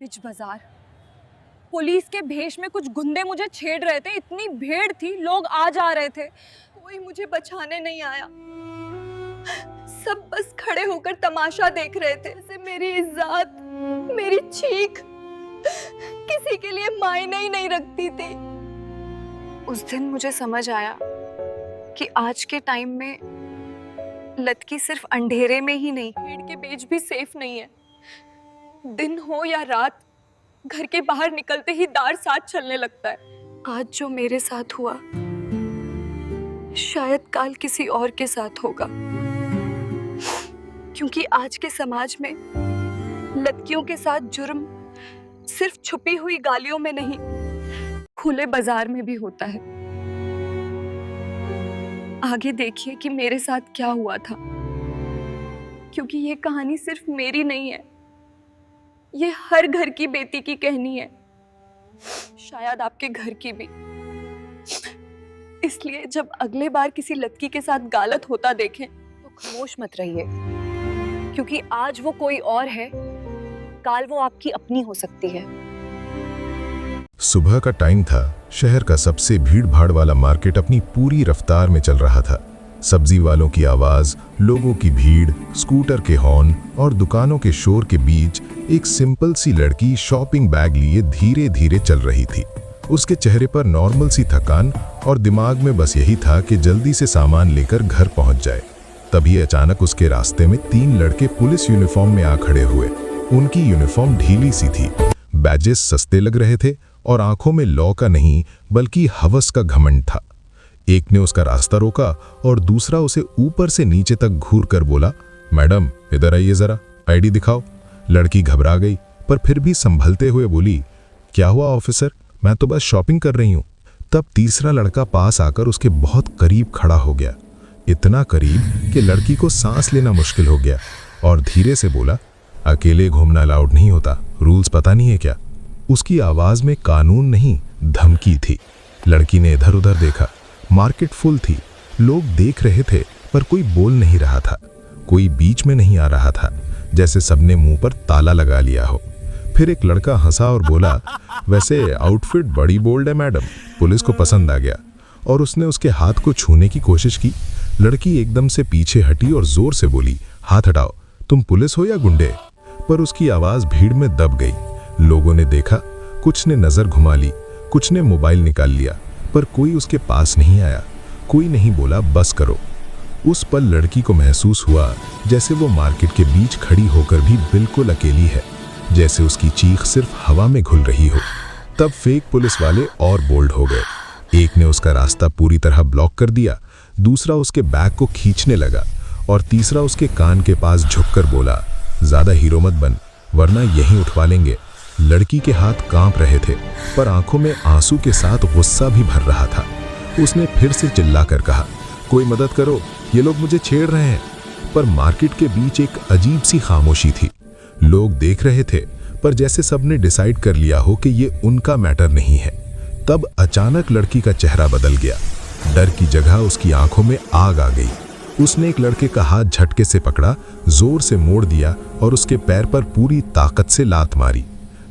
बिच बाजार पुलिस के भेष में कुछ गुंडे मुझे छेड़ रहे थे। इतनी भीड़ थी, लोग आ जा रहे थे, कोई मुझे बचाने नहीं आया। सब बस खड़े होकर तमाशा देख रहे थे। जैसे मेरी इज्जत, मेरी चीख किसी के लिए मायने ही नहीं रखती थी। उस दिन मुझे समझ आया कि आज के टाइम में लड़की सिर्फ अंधेरे में ही नहीं, भीड़ के बीच भी सेफ नहीं है। दिन हो या रात, घर के बाहर निकलते ही दार साथ चलने लगता है। आज जो मेरे साथ हुआ शायद काल किसी और के साथ होगा, क्योंकि आज के समाज में लड़कियों के साथ जुर्म सिर्फ छुपी हुई गालियों में नहीं, खुले बाजार में भी होता है। आगे देखिए कि मेरे साथ क्या हुआ था, क्योंकि ये कहानी सिर्फ मेरी नहीं है, ये हर घर की बेटी की कहानी है, शायद आपके घर की भी। इसलिए जब अगले बार किसी लड़की के साथ गलत होता देखें तो खामोश मत रहिए, क्योंकि आज वो कोई और है, काल वो आपकी अपनी हो सकती है। सुबह का टाइम था। शहर का सबसे भीड़ भाड़ वाला मार्केट अपनी पूरी रफ्तार में चल रहा था। सब्जी वालों की आवाज, लोगों की भीड़, स्कूटर के हॉर्न और दुकानों के शोर के बीच एक सिंपल सी लड़की शॉपिंग बैग लिए धीरे धीरे चल रही थी। उसके चेहरे पर नॉर्मल सी थकान और दिमाग में बस यही था कि जल्दी से सामान लेकर घर पहुंच जाए। तभी अचानक उसके रास्ते में 3 लड़के पुलिस यूनिफॉर्म में आ खड़े हुए। उनकी यूनिफॉर्म ढीली सी थी, बैजेस सस्ते लग रहे थे और आंखों में लौ का नहीं बल्कि हवस का घमंड था। एक ने उसका रास्ता रोका और दूसरा उसे ऊपर से नीचे तक घूर कर बोला, मैडम इधर आइए जरा, आईडी दिखाओ। लड़की घबरा गई पर फिर भी संभलते हुए बोली, क्या हुआ ऑफिसर, मैं तो बस शॉपिंग कर रही हूँ। तब तीसरा लड़का पास आकर उसके बहुत करीब खड़ा हो गया, इतना करीब कि लड़की को सांस लेना मुश्किल हो गया, और धीरे से बोला, अकेले घूमना अलाउड नहीं होता, रूल्स पता नहीं है क्या। उसकी आवाज में कानून नहीं धमकी थी। लड़की ने इधर उधर देखा, मार्केट फुल थी, लोग देख रहे थे पर कोई बोल नहीं रहा था, कोई बीच में नहीं आ रहा था, जैसे सबने मुंह पर ताला लगा लिया हो। फिर एक लड़का हंसा और बोला, वैसे आउटफिट बड़ी बोल्ड है मैडम, पुलिस को पसंद आ गया। और उसने उसके हाथ को छूने की कोशिश की। लड़की एकदम से पीछे हटी और जोर से बोली, हाथ हटाओ, तुम पुलिस हो या गुंडे। पर उसकी आवाज भीड़ में दब गई। लोगों ने देखा, कुछ ने नजर घुमा ली, कुछ ने मोबाइल निकाल लिया, पर कोई उसके पास नहीं आया, कोई नहीं बोला बस करो। उस पल लड़की को महसूस हुआ जैसे वो मार्केट के बीच खड़ी होकर भी बिल्कुल अकेली है, जैसे उसकी चीख सिर्फ हवा में घुल रही हो। तब फेक पुलिस वाले और बोल्ड हो गए। एक ने उसका रास्ता पूरी तरह ब्लॉक कर दिया, दूसरा उसके बैग को खींचने लगा और तीसरा उसके कान के पास झुककर बोला, ज्यादा हीरो मत बन वरना यहीं उठवा लेंगे। लड़की के हाथ कांप रहे थे पर आंखों में आंसू के साथ गुस्सा भी भर रहा था। उसने फिर से चिल्लाकर कहा, कोई मदद करो, ये लोग मुझे छेड़ रहे हैं। पर मार्केट के बीच एक अजीब सी खामोशी थी। लोग देख रहे थे पर जैसे सबने डिसाइड कर लिया हो कि ये उनका मैटर नहीं है। तब अचानक लड़की का चेहरा बदल गया। डर की जगह उसकी आंखों में आग आ गई। उसने एक लड़के का हाथ झटके से पकड़ा, जोर से मोड़ दिया और उसके पैर पर पूरी ताकत से लात मारी।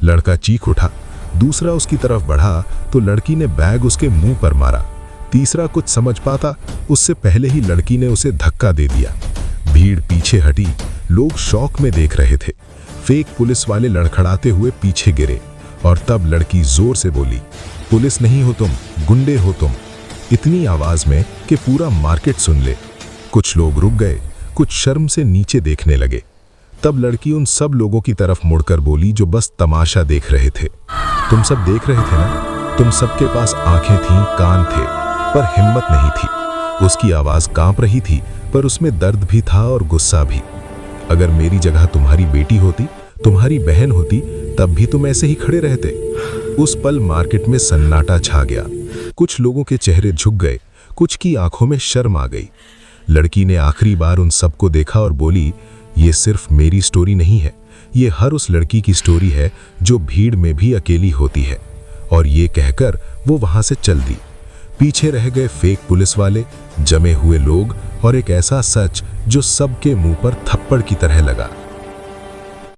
लड़का चीख उठा। दूसरा उसकी तरफ बढ़ा तो लड़की ने बैग उसके मुंह पर मारा। तीसरा कुछ समझ पाता उससे पहले ही लड़की ने उसे धक्का दे दिया। भीड़ पीछे हटी, लोग शौक में देख रहे थे। फेक पुलिस वाले लड़खड़ाते हुए पीछे गिरे और तब लड़की जोर से बोली, पुलिस नहीं हो तुम, गुंडे हो तुम, इतनी आवाज में कि पूरा मार्केट सुन ले। कुछ लोग रुक गए, कुछ शर्म से नीचे देखने लगे। तब लड़की उन सब लोगों की तरफ मुड़कर बोली जो बस तमाशा देख रहे थे, तुम सब देख रहे थे ना, तुम सबके पास आंखें थीं, कान थे, पर हिम्मत नहीं थी। उसकी आवाज कांप रही थी पर उसमें दर्द भी था और गुस्सा भी। अगर मेरी जगह तुम्हारी बेटी होती, तुम्हारी बहन होती, तब भी तुम ऐसे ही खड़े रहते। उस पल मार्केट में सन्नाटा छा गया। कुछ लोगों के चेहरे झुक गए, कुछ की आंखों में शर्म आ गई। लड़की ने आखिरी बार उन सबको देखा और बोली, ये सिर्फ मेरी स्टोरी नहीं है, ये हर उस लड़की की स्टोरी है जो भीड़ में भी अकेली होती है। और ये कहकर वो वहां से चल दी। पीछे रह गए फेक पुलिस वाले, जमे हुए लोग और एक ऐसा सच जो सबके मुंह पर थप्पड़ की तरह लगा।